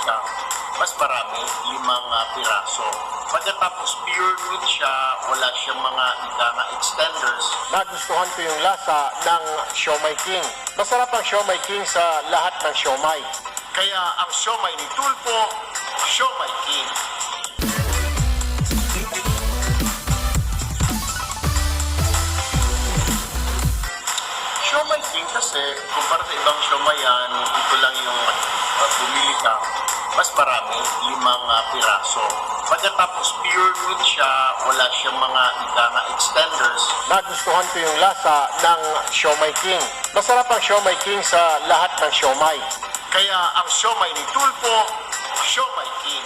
ka, mas marami, 5 piraso. Pagkatapos pure meat siya, wala siyang mga extenders. Nagustuhan ko yung lasa ng Siomai King. Masarap ang Siomai King sa lahat ng siomai. Kaya ang siomai ni Tulfo, Siomai King. Siomai King kasi, kumpara sa ibang siomayan, ito lang yung bumili ka, mas marami, 5 piraso. Pagkatapos pure meat siya, wala siyang mga extenders. Nagustuhan ko yung lasa ng Siomai King. Masarap ang Siomai King sa lahat ng siomai. Kaya ang siomai ni Tulfo, Siomai King.